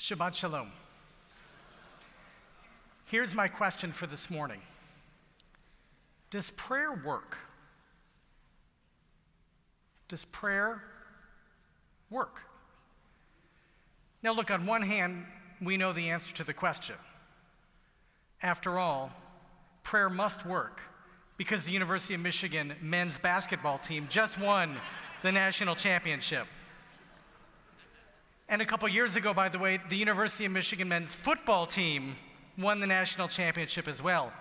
Shabbat Shalom. Here's my question for this morning. Does prayer work? Does prayer work? Now look, on one hand, we know the answer to the question. After all, prayer must work because the University of Michigan men's basketball team just won the national championship. And a couple years ago, by the way, the University of Michigan men's football team won the national championship as well.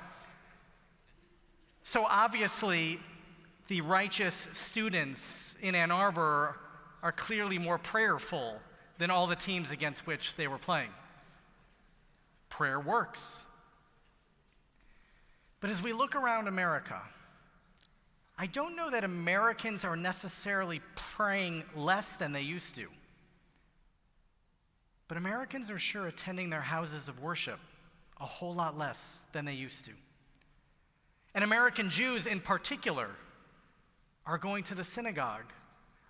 So obviously, the righteous students in Ann Arbor are clearly more prayerful than all the teams against which they were playing. Prayer works. But as we look around America, I don't know that Americans are necessarily praying less than they used to. But Americans are sure attending their houses of worship a whole lot less than they used to. And American Jews in particular are going to the synagogue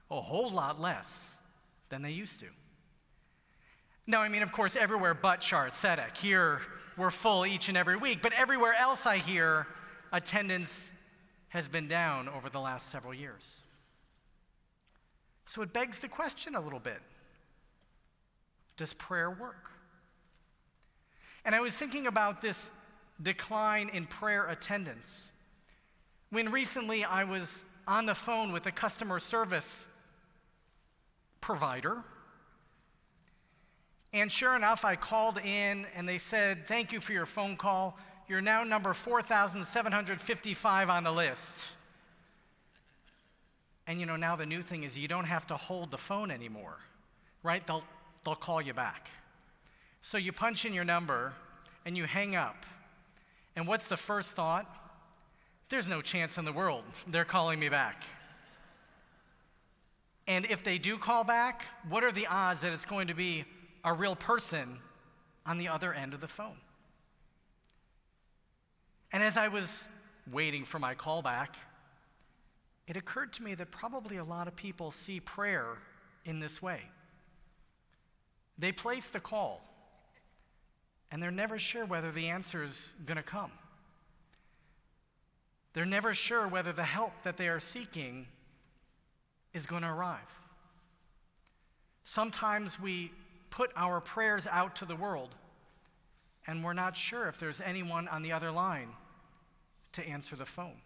a whole lot less than they used to. Now, I mean, of course, everywhere but Zedek. Here, we're full each and every week, but everywhere else I hear, attendance has been down over the last several years. So it begs the question a little bit. Does prayer work? And I was thinking about this decline in prayer attendance when recently I was on the phone with a customer service provider. And sure enough, I called in and they said, "Thank you for your phone call. You're now number 4,755 on the list." And you know, now the new thing is you don't have to hold the phone anymore, right? They'll call you back. So you punch in your number and you hang up. And what's the first thought? There's no chance in the world they're calling me back. And if they do call back, what are the odds that it's going to be a real person on the other end of the phone? And as I was waiting for my call back, it occurred to me that probably a lot of people see prayer in this way. They place the call, and they're never sure whether the answer is going to come. They're never sure whether the help that they are seeking is going to arrive. Sometimes we put our prayers out to the world, and we're not sure if there's anyone on the other line to answer the phone.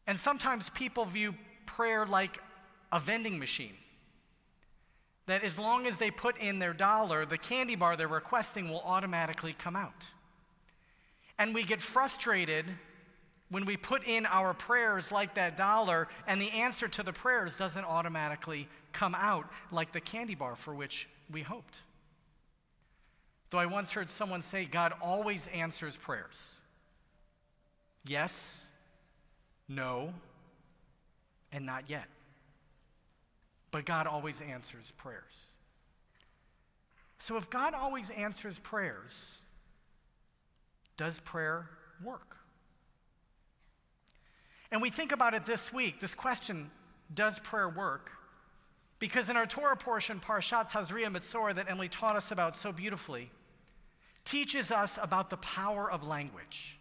And sometimes people view prayer like a vending machine, that as long as they put in their dollar, the candy bar they're requesting will automatically come out. And we get frustrated when we put in our prayers like that dollar and the answer to the prayers doesn't automatically come out like the candy bar for which we hoped. Though I once heard someone say, God always answers prayers. Yes, no, and not yet. But God always answers prayers. So if God always answers prayers, does prayer work? And we think about it this week, this question, does prayer work? Because in our Torah portion, Parashat Tazria-Metzora, that Emily taught us about so beautifully, teaches us about the power of language.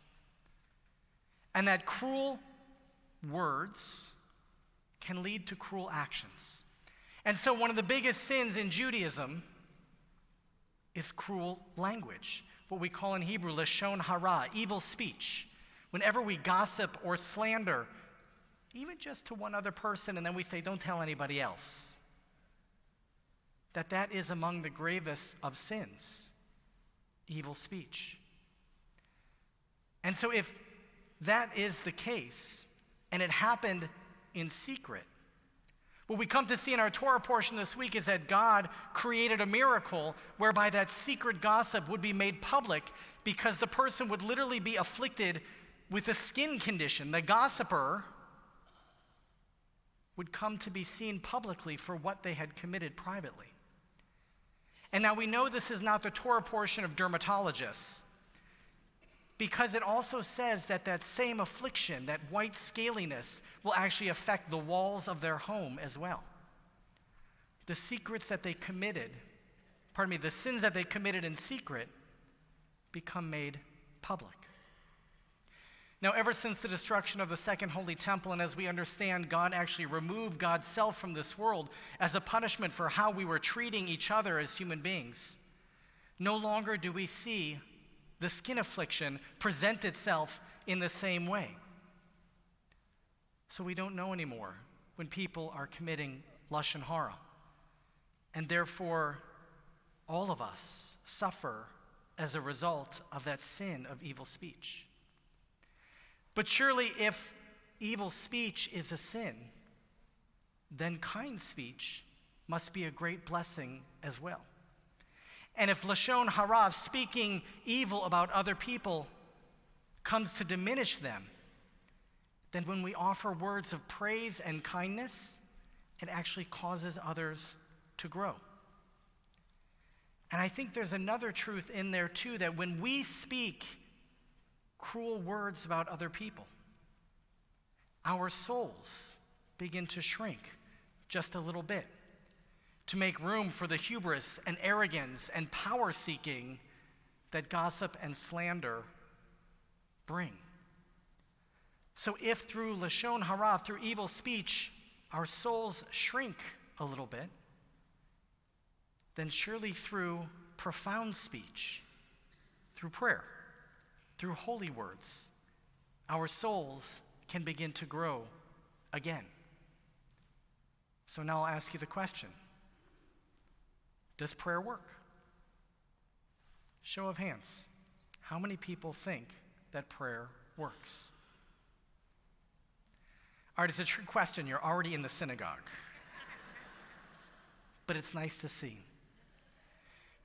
And that cruel words can lead to cruel actions. And so one of the biggest sins in Judaism is cruel language, what we call in Hebrew, lashon hara, evil speech. Whenever we gossip or slander, even just to one other person, and then we say, don't tell anybody else, that is among the gravest of sins, evil speech. And so if that is the case, and it happened in secret, what we come to see in our Torah portion this week is that God created a miracle whereby that secret gossip would be made public because the person would literally be afflicted with a skin condition. The gossiper would come to be seen publicly for what they had committed privately. And now we know this is not the Torah portion of dermatologists, because it also says that that same affliction, that white scaliness, will actually affect the walls of their home as well. the sins that they committed in secret become made public. Now, ever since the destruction of the Second Holy Temple, and as we understand, God actually removed God's self from this world as a punishment for how we were treating each other as human beings, no longer do we see the skin affliction present itself in the same way. So we don't know anymore when people are committing lashon hara. And therefore, all of us suffer as a result of that sin of evil speech. But surely if evil speech is a sin, then kind speech must be a great blessing as well. And if lashon hara, speaking evil about other people, comes to diminish them, then when we offer words of praise and kindness, it actually causes others to grow. And I think there's another truth in there too, that when we speak cruel words about other people, our souls begin to shrink just a little bit to make room for the hubris and arrogance and power seeking that gossip and slander bring. So if through lashon hara, through evil speech, our souls shrink a little bit, then surely through profound speech, through prayer, through holy words, our souls can begin to grow again. So now I'll ask you the question: does prayer work? Show of hands. How many people think that prayer works? All right, it's a trick question. You're already in the synagogue. But it's nice to see.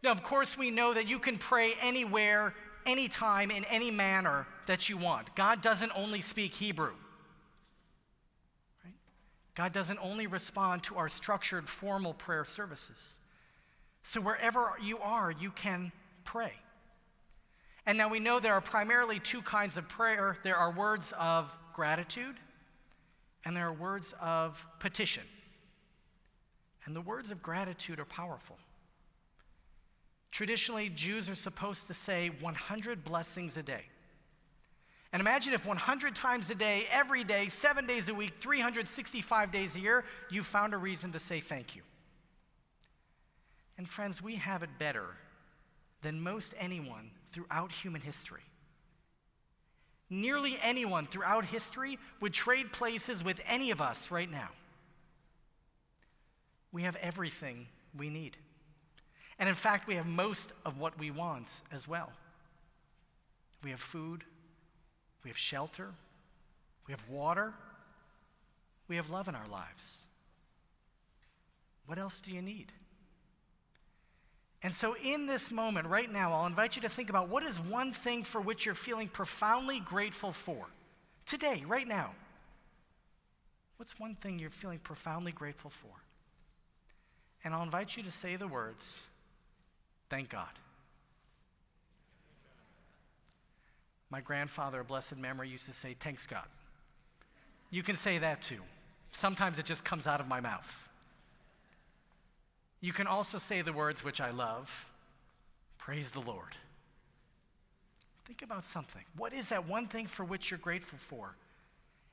Now, of course, we know that you can pray anywhere, anytime, in any manner that you want. God doesn't only speak Hebrew. Right? God doesn't only respond to our structured, formal prayer services. So wherever you are, you can pray. And now we know there are primarily two kinds of prayer. There are words of gratitude, and there are words of petition. And the words of gratitude are powerful. Traditionally, Jews are supposed to say 100 blessings a day. And imagine if 100 times a day, every day, 7 days a week, 365 days a year, you found a reason to say thank you. And friends, we have it better than most anyone throughout human history. Nearly anyone throughout history would trade places with any of us right now. We have everything we need. And in fact, we have most of what we want as well. We have food, we have shelter, we have water, we have love in our lives. What else do you need? And so in this moment, right now, I'll invite you to think about what is one thing for which you're feeling profoundly grateful for. Today, right now. What's one thing you're feeling profoundly grateful for? And I'll invite you to say the words, thank God. My grandfather, of blessed memory, used to say, thanks God. You can say that too. Sometimes it just comes out of my mouth. You can also say the words which I love, praise the Lord. Think about something. What is that one thing for which you're grateful for?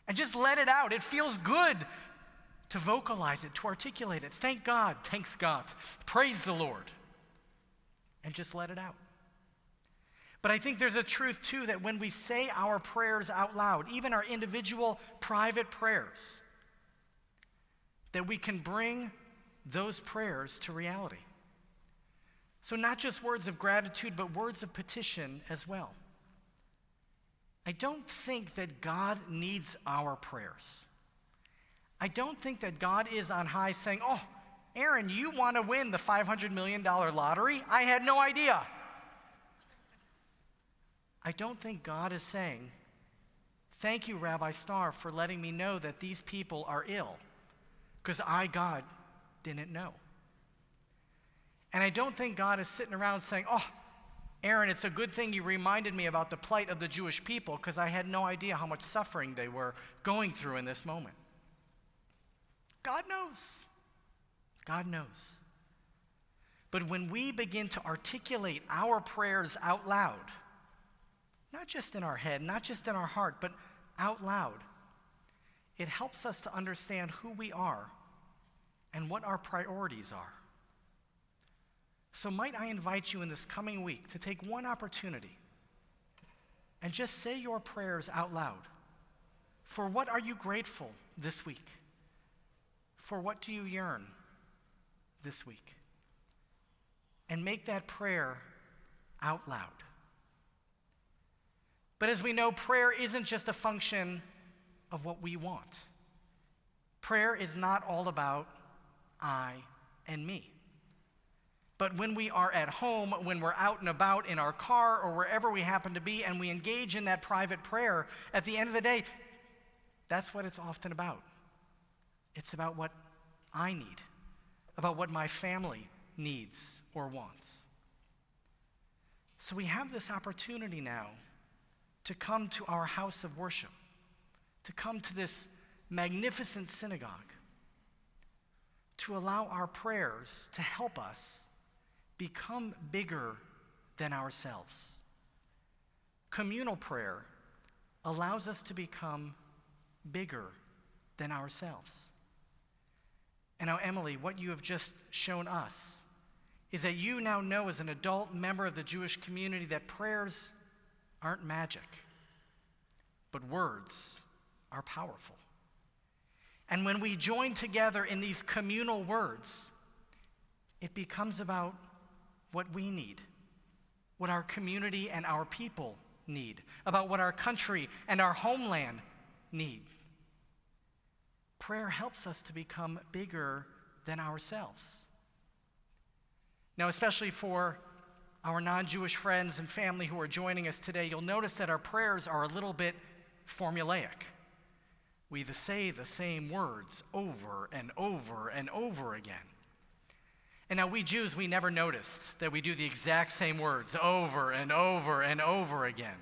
And just let it out. It feels good to vocalize it, to articulate it. Thank God, thanks God, praise the Lord. And just let it out. But I think there's a truth too that when we say our prayers out loud, even our individual private prayers, that we can bring those prayers to reality. So not just words of gratitude, but words of petition as well. I don't think that God needs our prayers. I don't think that God is on high saying, oh, Aaron, you want to win the $500 million lottery? I had no idea. I don't think God is saying, thank you, Rabbi Starr, for letting me know that these people are ill, because I, God, didn't know. And I don't think God is sitting around saying, oh, Aaron, it's a good thing you reminded me about the plight of the Jewish people, because I had no idea how much suffering they were going through in this moment. God knows. God knows. But when we begin to articulate our prayers out loud, not just in our head, not just in our heart, but out loud, it helps us to understand who we are and what our priorities are. So might I invite you in this coming week to take one opportunity and just say your prayers out loud. For what are you grateful this week? For what do you yearn this week? And make that prayer out loud. But as we know, prayer isn't just a function of what we want. Prayer is not all about I and me. But when we are at home, when we're out and about in our car or wherever we happen to be, and we engage in that private prayer, at the end of the day, that's what it's often about. It's about what I need, about what my family needs or wants. So we have this opportunity now to come to our house of worship, to come to this magnificent synagogue, to allow our prayers to help us become bigger than ourselves. Communal prayer allows us to become bigger than ourselves. And now, Emily, what you have just shown us is that you now know as an adult member of the Jewish community that prayers aren't magic, but words are powerful. And when we join together in these communal words, it becomes about what we need, what our community and our people need, about what our country and our homeland need. Prayer helps us to become bigger than ourselves. Now, especially for our non-Jewish friends and family who are joining us today, you'll notice that our prayers are a little bit formulaic. We say the same words over and over and over again. And now we Jews, we never noticed that we do the exact same words over and over and over again.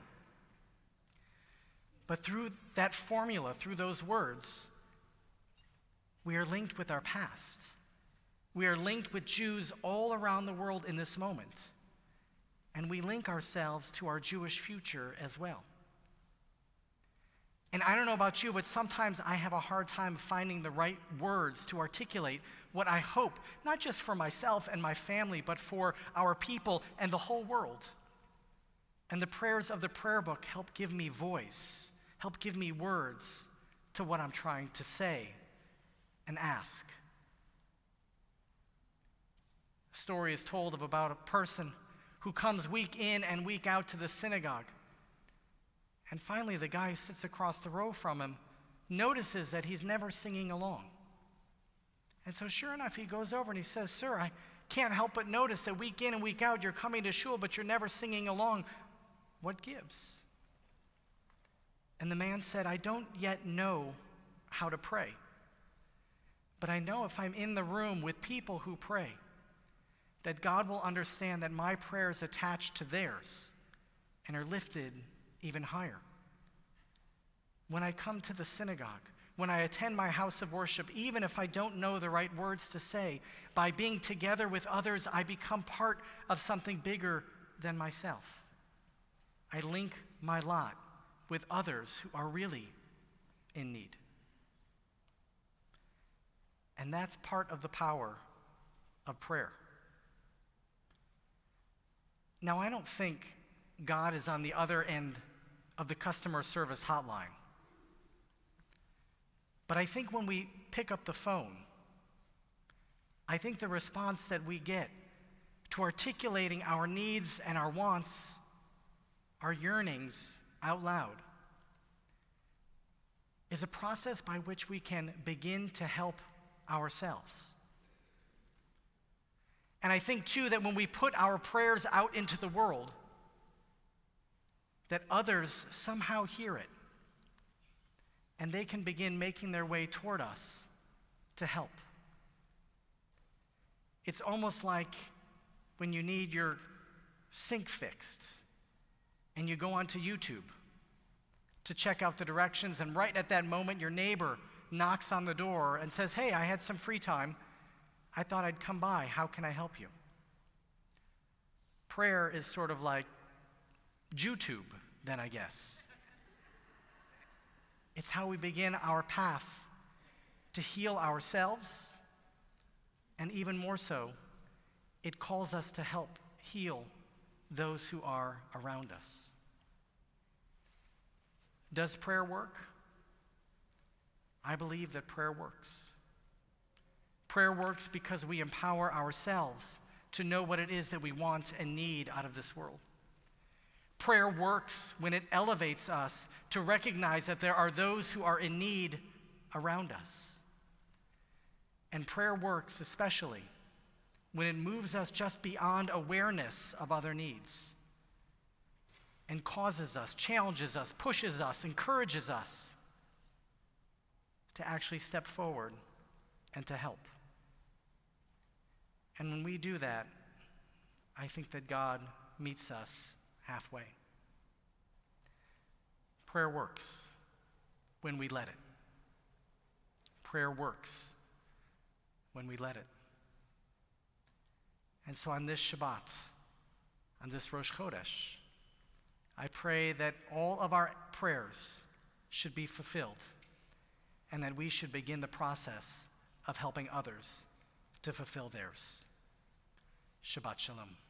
But through that formula, through those words, we are linked with our past. We are linked with Jews all around the world in this moment. And we link ourselves to our Jewish future as well. And I don't know about you, but sometimes I have a hard time finding the right words to articulate what I hope, not just for myself and my family, but for our people and the whole world. And the prayers of the prayer book help give me voice, help give me words to what I'm trying to say and ask. A story is told of about a person who comes week in and week out to the synagogue. And finally, the guy who sits across the row from him notices that he's never singing along. And so sure enough, he goes over and he says, "Sir, I can't help but notice that week in and week out you're coming to shul, but you're never singing along. What gives?" And the man said, "I don't yet know how to pray. But I know if I'm in the room with people who pray, that God will understand that my prayers attach to theirs and are lifted even higher. When I come to the synagogue, when I attend my house of worship, even if I don't know the right words to say, by being together with others, I become part of something bigger than myself. I link my lot with others who are really in need." And that's part of the power of prayer. Now, I don't think God is on the other end of the customer service hotline. But I think when we pick up the phone, I think the response that we get to articulating our needs and our wants, our yearnings out loud, is a process by which we can begin to help ourselves. And I think, too, that when we put our prayers out into the world, that others somehow hear it, and they can begin making their way toward us to help. It's almost like when you need your sink fixed, and you go onto YouTube to check out the directions, and right at that moment, your neighbor knocks on the door and says, "Hey, I had some free time. I thought I'd come by. How can I help you? Prayer is sort of like YouTube, then, I guess. It's how we begin our path to heal ourselves, and even more so, it calls us to help heal those who are around us. Does prayer work? I believe that prayer works. Prayer works because we empower ourselves to know what it is that we want and need out of this world. Prayer works when it elevates us to recognize that there are those who are in need around us. And prayer works especially when it moves us just beyond awareness of other needs and causes us, challenges us, pushes us, encourages us to actually step forward and to help. And when we do that, I think that God meets us halfway. Prayer works when we let it. Prayer works when we let it. And so on this Shabbat, on this Rosh Chodesh, I pray that all of our prayers should be fulfilled and that we should begin the process of helping others to fulfill theirs. Shabbat Shalom.